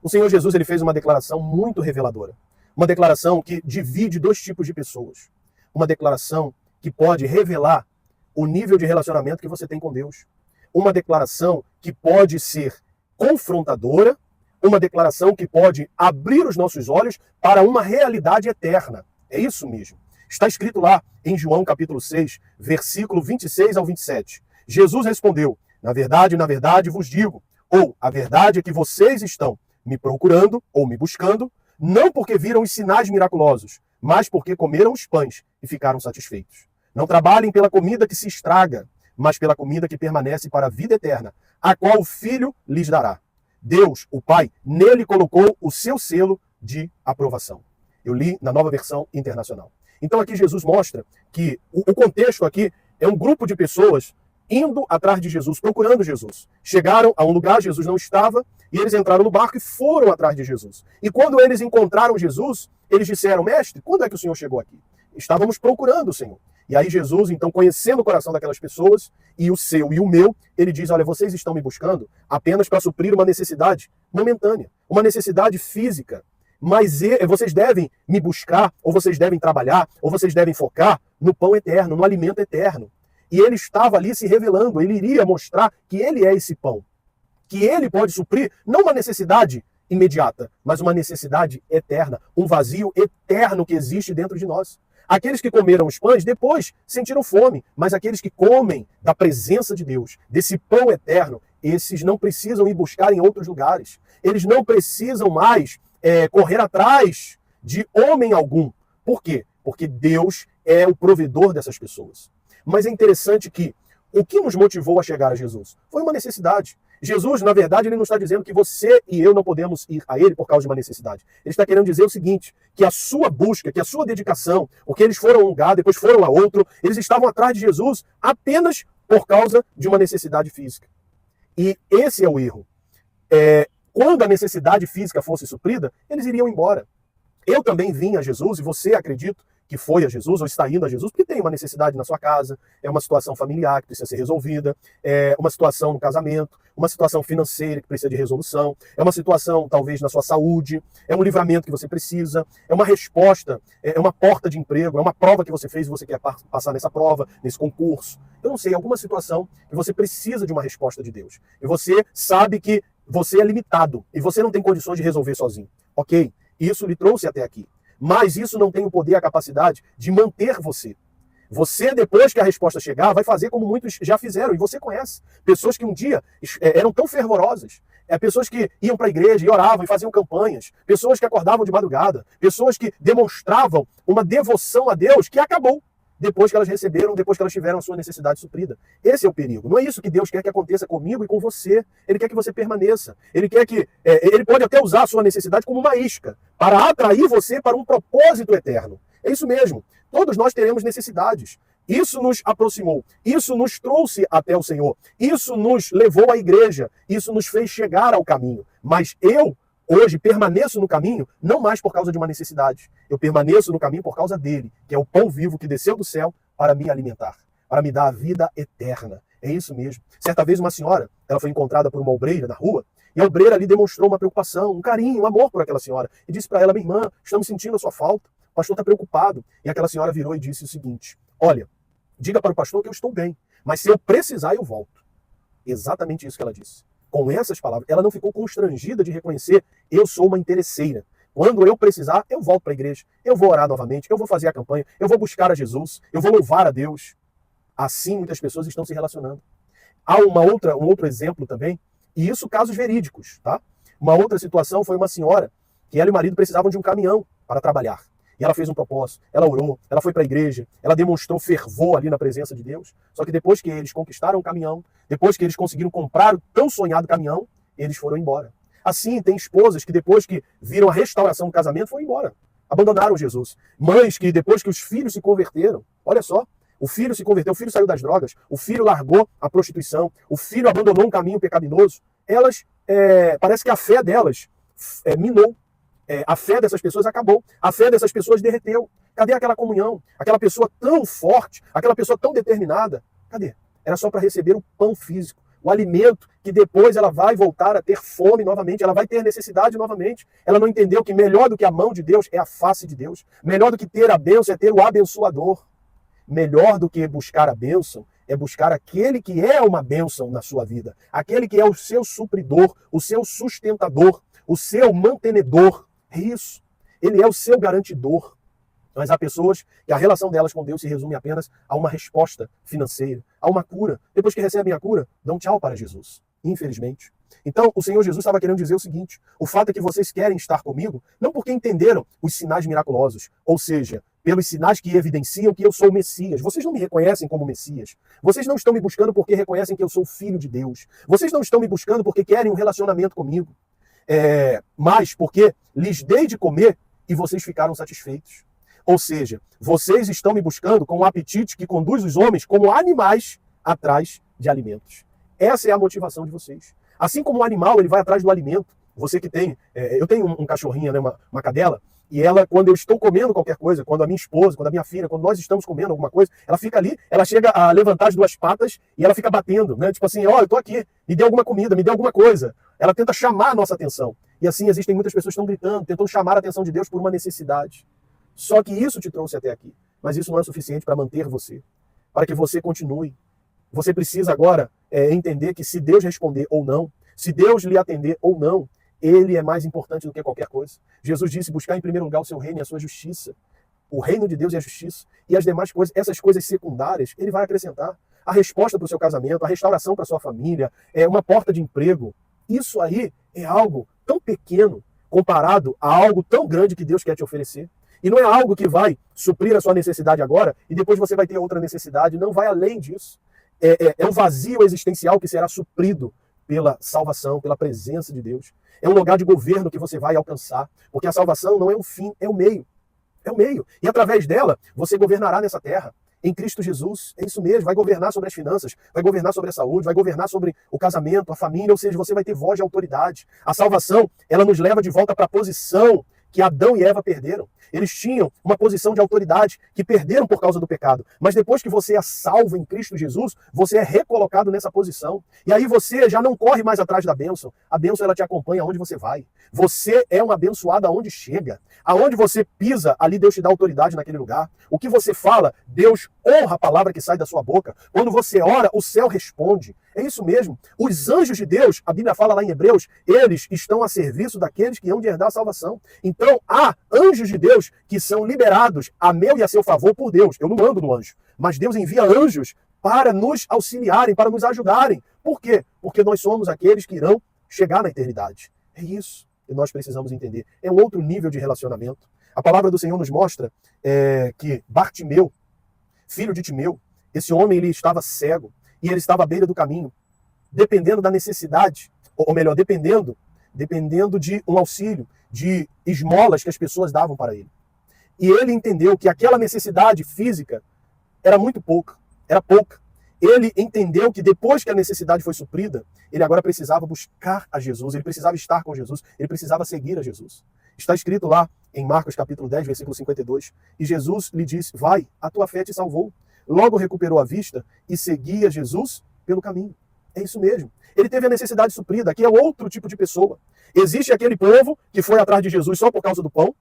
O Senhor Jesus ele fez uma declaração muito reveladora. Uma declaração que divide dois tipos de pessoas. Uma declaração que pode revelar o nível de relacionamento que você tem com Deus. Uma declaração que pode ser confrontadora, uma declaração que pode abrir os nossos olhos para uma realidade eterna. É isso mesmo. Está escrito lá em João capítulo 6, versículo 26 ao 27. Jesus respondeu: na verdade vos digo, ou a verdade é que vocês estão me procurando ou me buscando, não porque viram os sinais miraculosos, mas porque comeram os pães e ficaram satisfeitos. Não trabalhem pela comida que se estraga, mas pela comida que permanece para a vida eterna, a qual o Filho lhes dará. Deus, o Pai, nele colocou o seu selo de aprovação. Eu li na Nova Versão Internacional. Então aqui Jesus mostra que o contexto aqui é um grupo de pessoas indo atrás de Jesus, procurando Jesus. Chegaram a um lugar, Jesus não estava, e eles entraram no barco e foram atrás de Jesus. E quando eles encontraram Jesus, eles disseram: mestre, quando é que o Senhor chegou aqui? Estávamos procurando o Senhor. E aí Jesus, então, conhecendo o coração daquelas pessoas, e o seu e o meu, ele diz: olha, vocês estão me buscando apenas para suprir uma necessidade momentânea, uma necessidade física. Mas vocês devem me buscar, ou vocês devem trabalhar, ou vocês devem focar no pão eterno, no alimento eterno. E ele estava ali se revelando, ele iria mostrar que ele é esse pão. Que ele pode suprir, não uma necessidade imediata, mas uma necessidade eterna, um vazio eterno que existe dentro de nós. Aqueles que comeram os pães depois sentiram fome, mas aqueles que comem da presença de Deus, desse pão eterno, esses não precisam ir buscar em outros lugares. Eles não precisam mais correr atrás de homem algum. Por quê? Porque Deus é o provedor dessas pessoas. Mas é interessante que o que nos motivou a chegar a Jesus foi uma necessidade. Jesus, na verdade, ele não está dizendo que você e eu não podemos ir a ele por causa de uma necessidade. Ele está querendo dizer o seguinte, que a sua busca, que a sua dedicação, porque eles foram a um lugar, depois foram a outro, eles estavam atrás de Jesus apenas por causa de uma necessidade física. E esse é o erro. Quando a necessidade física fosse suprida, eles iriam embora. Eu também vim a Jesus, e você, acredito, que foi a Jesus ou está indo a Jesus, porque tem uma necessidade na sua casa, é uma situação familiar que precisa ser resolvida, é uma situação no casamento, uma situação financeira que precisa de resolução, é uma situação talvez na sua saúde, é um livramento que você precisa, é uma resposta, é uma porta de emprego, é uma prova que você fez e você quer passar nessa prova, nesse concurso. Eu não sei, alguma situação que você precisa de uma resposta de Deus. E você sabe que você é limitado e você não tem condições de resolver sozinho. Ok, isso lhe trouxe até aqui. Mas isso não tem o poder, a capacidade de manter você. Você, depois que a resposta chegar, vai fazer como muitos já fizeram, e você conhece. Pessoas que um dia eram tão fervorosas, pessoas que iam para a igreja e oravam e faziam campanhas, pessoas que acordavam de madrugada, pessoas que demonstravam uma devoção a Deus que acabou depois que elas receberam, depois que elas tiveram a sua necessidade suprida. Esse é o perigo. Não é isso que Deus quer que aconteça comigo e com você. Ele quer que você permaneça. Ele quer que ele pode até usar a sua necessidade como uma isca para atrair você para um propósito eterno. É isso mesmo. Todos nós teremos necessidades. Isso nos aproximou. Isso nos trouxe até o Senhor. Isso nos levou à igreja. Isso nos fez chegar ao caminho. Mas hoje permaneço no caminho, não mais por causa de uma necessidade. Eu permaneço no caminho por causa dele, que é o pão vivo que desceu do céu para me alimentar, para me dar a vida eterna. É isso mesmo. Certa vez uma senhora, ela foi encontrada por uma obreira na rua, e a obreira ali demonstrou uma preocupação, um carinho, um amor por aquela senhora. E disse para ela: minha irmã, estamos sentindo a sua falta, o pastor está preocupado. E aquela senhora virou e disse o seguinte: olha, diga para o pastor que eu estou bem, mas se eu precisar eu volto. Exatamente isso que ela disse. Com essas palavras, ela não ficou constrangida de reconhecer: eu sou uma interesseira. Quando eu precisar, eu volto para a igreja, eu vou orar novamente, eu vou fazer a campanha, eu vou buscar a Jesus, eu vou louvar a Deus. Assim muitas pessoas estão se relacionando. Há um outro exemplo também, e isso casos verídicos, tá? Uma outra situação foi uma senhora que ela e o marido precisavam de um caminhão para trabalhar. E ela fez um propósito, ela orou, ela foi para a igreja, ela demonstrou fervor ali na presença de Deus. Só que depois que eles conquistaram o caminhão, depois que eles conseguiram comprar o tão sonhado caminhão, eles foram embora. Assim, tem esposas que depois que viram a restauração do casamento, foram embora. Abandonaram Jesus. Mães que depois que os filhos se converteram, olha só, o filho se converteu, o filho saiu das drogas, o filho largou a prostituição, o filho abandonou um caminho pecaminoso. Elas, parece que a fé delas minou. A fé dessas pessoas acabou. A fé dessas pessoas derreteu. Cadê aquela comunhão? Aquela pessoa tão forte, aquela pessoa tão determinada? Cadê? Era só para receber o pão físico, o alimento que depois ela vai voltar a ter fome novamente, ela vai ter necessidade novamente. Ela não entendeu que melhor do que a mão de Deus é a face de Deus. Melhor do que ter a bênção é ter o abençoador. Melhor do que buscar a bênção é buscar aquele que é uma bênção na sua vida. Aquele que é o seu supridor, o seu sustentador, o seu mantenedor. É isso. Ele é o seu garantidor. Mas há pessoas que a relação delas com Deus se resume apenas a uma resposta financeira, a uma cura. Depois que recebem a cura, dão tchau para Jesus. Infelizmente. Então, o Senhor Jesus estava querendo dizer o seguinte: o fato é que vocês querem estar comigo, não porque entenderam os sinais miraculosos, ou seja, pelos sinais que evidenciam que eu sou o Messias. Vocês não me reconhecem como Messias. Vocês não estão me buscando porque reconhecem que eu sou filho de Deus. Vocês não estão me buscando porque querem um relacionamento comigo. Mas porque lhes dei de comer e vocês ficaram satisfeitos. Ou seja, vocês estão me buscando com um apetite que conduz os homens como animais atrás de alimentos. Essa é a motivação de vocês. Assim como o animal ele vai atrás do alimento. Você que tem... eu tenho um cachorrinho, né, uma cadela, e ela, quando eu estou comendo qualquer coisa, quando a minha esposa, quando a minha filha, quando nós estamos comendo alguma coisa, ela fica ali, ela chega a levantar as duas patas e ela fica batendo, né? Tipo assim, ó, eu tô aqui, me dê alguma comida, me dê alguma coisa. Ela tenta chamar a nossa atenção. E assim existem muitas pessoas que estão gritando, tentando chamar a atenção de Deus por uma necessidade. Só que isso te trouxe até aqui. Mas isso não é suficiente para manter você, para que você continue. Você precisa agora entender que se Deus responder ou não, se Deus lhe atender ou não, Ele é mais importante do que qualquer coisa. Jesus disse, buscar em primeiro lugar o seu reino e a sua justiça. O reino de Deus e a justiça. E as demais coisas, essas coisas secundárias, Ele vai acrescentar. A resposta para o seu casamento, a restauração para a sua família, uma porta de emprego. Isso aí é algo tão pequeno comparado a algo tão grande que Deus quer te oferecer. E não é algo que vai suprir a sua necessidade agora e depois você vai ter outra necessidade. Não vai além disso. É um vazio existencial que será suprido pela salvação, pela presença de Deus. É um lugar de governo que você vai alcançar, porque a salvação não é um fim, é o meio. É o meio. E através dela, você governará nessa terra. Em Cristo Jesus, é isso mesmo, vai governar sobre as finanças, vai governar sobre a saúde, vai governar sobre o casamento, a família, ou seja, você vai ter voz de autoridade. A salvação, ela nos leva de volta para a posição que Adão e Eva perderam. Eles tinham uma posição de autoridade que perderam por causa do pecado. Mas depois que você é salvo em Cristo Jesus, você é recolocado nessa posição. E aí você já não corre mais atrás da bênção. A bênção ela te acompanha aonde você vai. Você é um abençoado aonde chega. Aonde você pisa, ali Deus te dá autoridade naquele lugar. O que você fala, Deus honra a palavra que sai da sua boca. Quando você ora, o céu responde. É isso mesmo. Os anjos de Deus, a Bíblia fala lá em Hebreus, eles estão a serviço daqueles que hão de herdar a salvação. Então, há anjos de Deus que são liberados a meu e a seu favor por Deus. Eu não mando no anjo, mas Deus envia anjos para nos auxiliarem, para nos ajudarem. Por quê? Porque nós somos aqueles que irão chegar na eternidade. É isso que nós precisamos entender. É um outro nível de relacionamento. A palavra do Senhor nos mostra que Bartimeu, filho de Timeu, esse homem ele estava cego e ele estava à beira do caminho, dependendo da necessidade, ou melhor, dependendo de um auxílio, de esmolas que as pessoas davam para ele. E ele entendeu que aquela necessidade física era muito pouca, era pouca. Ele entendeu que depois que a necessidade foi suprida, ele agora precisava buscar a Jesus, ele precisava estar com Jesus, ele precisava seguir a Jesus. Está escrito lá em Marcos capítulo 10, versículo 52, e Jesus lhe disse, vai, a tua fé te salvou. Logo recuperou a vista e seguia Jesus pelo caminho. É isso mesmo. Ele teve a necessidade suprida. Aqui é outro tipo de pessoa. Existe aquele povo que foi atrás de Jesus só por causa do pão.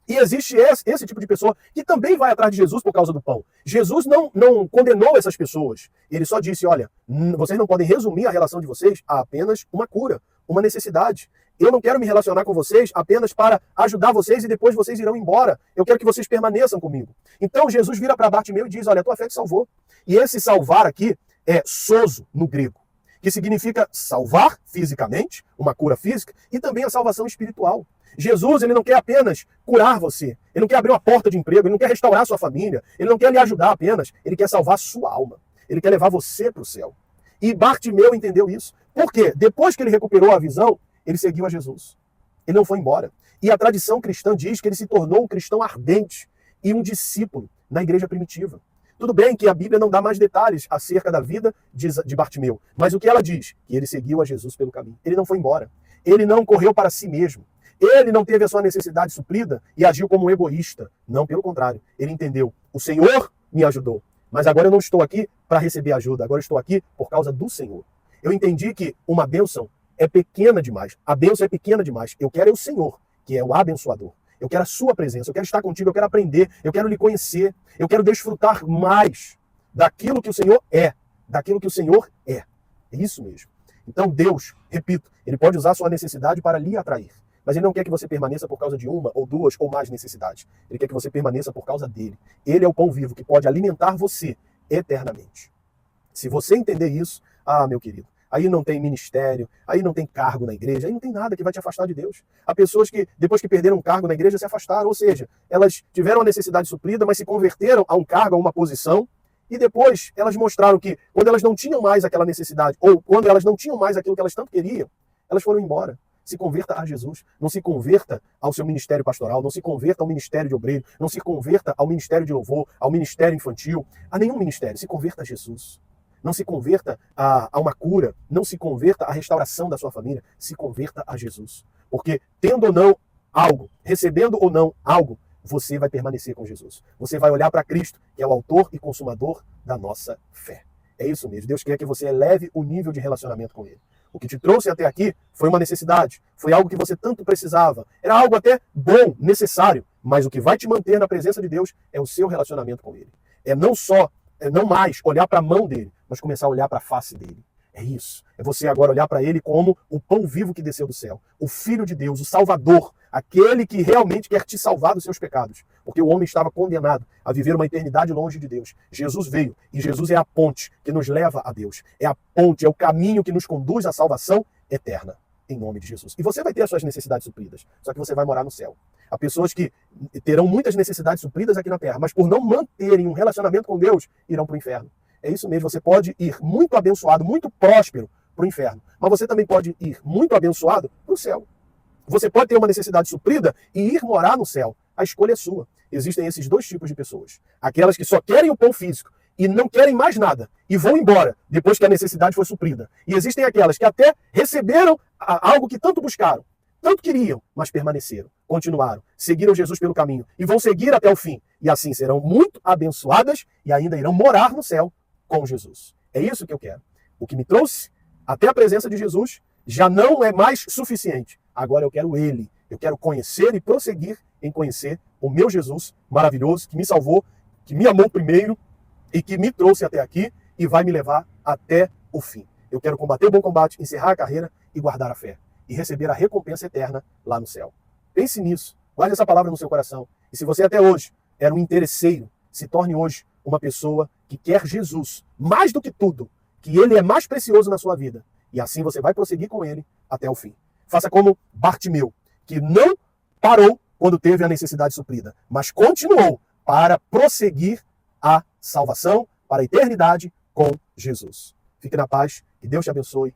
E existe esse tipo de pessoa que também vai atrás de Jesus por causa do pão. Jesus não condenou essas pessoas. Ele só disse, olha, vocês não podem resumir a relação de vocês a apenas uma cura, uma necessidade. Eu não quero me relacionar com vocês apenas para ajudar vocês e depois vocês irão embora. Eu quero que vocês permaneçam comigo. Então Jesus vira para Bartimeu e diz, olha, a tua fé te salvou. E esse salvar aqui é sozo no grego, que significa salvar fisicamente, uma cura física, e também a salvação espiritual. Jesus ele não quer apenas curar você, ele não quer abrir uma porta de emprego, ele não quer restaurar sua família, ele não quer lhe ajudar apenas, ele quer salvar sua alma, ele quer levar você para o céu. E Bartimeu entendeu isso. Por quê? Depois que ele recuperou a visão, ele seguiu a Jesus. Ele não foi embora. E a tradição cristã diz que ele se tornou um cristão ardente e um discípulo na igreja primitiva. Tudo bem que a Bíblia não dá mais detalhes acerca da vida de Bartimeu, mas o que ela diz? Que ele seguiu a Jesus pelo caminho. Ele não foi embora. Ele não correu para si mesmo. Ele não teve a sua necessidade suprida e agiu como um egoísta. Não, pelo contrário. Ele entendeu, o Senhor me ajudou, mas agora eu não estou aqui para receber ajuda, agora eu estou aqui por causa do Senhor. Eu entendi que uma bênção é pequena demais. A bênção é pequena demais. Eu quero o Senhor, que é o abençoador. Eu quero a sua presença, eu quero estar contigo, eu quero aprender, eu quero lhe conhecer, eu quero desfrutar mais daquilo que o Senhor é, daquilo que o Senhor é. É isso mesmo. Então Deus, repito, Ele pode usar a sua necessidade para lhe atrair. Mas Ele não quer que você permaneça por causa de uma, ou duas, ou mais necessidades. Ele quer que você permaneça por causa dele. Ele é o pão vivo que pode alimentar você eternamente. Se você entender isso, meu querido, aí não tem ministério, aí não tem cargo na igreja, aí não tem nada que vai te afastar de Deus. Há pessoas que, depois que perderam um cargo na igreja, se afastaram, ou seja, elas tiveram a necessidade suprida, mas se converteram a um cargo, a uma posição, e depois elas mostraram que, quando elas não tinham mais aquela necessidade, ou quando elas não tinham mais aquilo que elas tanto queriam, elas foram embora. Se converta a Jesus. Não se converta ao seu ministério pastoral, não se converta ao ministério de obreiro, não se converta ao ministério de louvor, ao ministério infantil, a nenhum ministério. Se converta a Jesus. Não se converta a uma cura, não se converta à restauração da sua família, se converta a Jesus. Porque tendo ou não algo, recebendo ou não algo, você vai permanecer com Jesus. Você vai olhar para Cristo, que é o autor e consumador da nossa fé. É isso mesmo. Deus quer que você eleve o nível de relacionamento com Ele. O que te trouxe até aqui foi uma necessidade, foi algo que você tanto precisava. Era algo até bom, necessário, mas o que vai te manter na presença de Deus é o seu relacionamento com Ele. É não mais olhar para a mão dele, mas começar a olhar para a face dele. É isso. É você agora olhar para ele como o pão vivo que desceu do céu, o Filho de Deus, o Salvador, aquele que realmente quer te salvar dos seus pecados. Porque o homem estava condenado a viver uma eternidade longe de Deus. Jesus veio e Jesus é a ponte que nos leva a Deus. É a ponte, é o caminho que nos conduz à salvação eterna. Em nome de Jesus. E você vai ter as suas necessidades supridas, só que você vai morar no céu. Há pessoas que terão muitas necessidades supridas aqui na terra, mas por não manterem um relacionamento com Deus, irão para o inferno. É isso mesmo, você pode ir muito abençoado, muito próspero para o inferno, mas você também pode ir muito abençoado para o céu. Você pode ter uma necessidade suprida e ir morar no céu. A escolha é sua. Existem esses dois tipos de pessoas. Aquelas que só querem o pão físico e não querem mais nada e vão embora depois que a necessidade foi suprida. E existem aquelas que até receberam algo que tanto buscaram, tanto queriam, mas permaneceram, continuaram, seguiram Jesus pelo caminho e vão seguir até o fim. E assim serão muito abençoadas e ainda irão morar no céu com Jesus. É isso que eu quero. O que me trouxe até a presença de Jesus já não é mais suficiente. Agora eu quero Ele. Eu quero conhecer e prosseguir em conhecer o meu Jesus maravilhoso, que me salvou, que me amou primeiro e que me trouxe até aqui e vai me levar até o fim. Eu quero combater o bom combate, encerrar a carreira e guardar a fé. E receber a recompensa eterna lá no céu. Pense nisso. Guarde essa palavra no seu coração. E se você até hoje era um interesseiro, se torne hoje uma pessoa que quer Jesus mais do que tudo, que Ele é mais precioso na sua vida. E assim você vai prosseguir com Ele até o fim. Faça como Bartimeu, que não parou quando teve a necessidade suprida, mas continuou para prosseguir a salvação para a eternidade com Jesus. Fique na paz, que Deus te abençoe.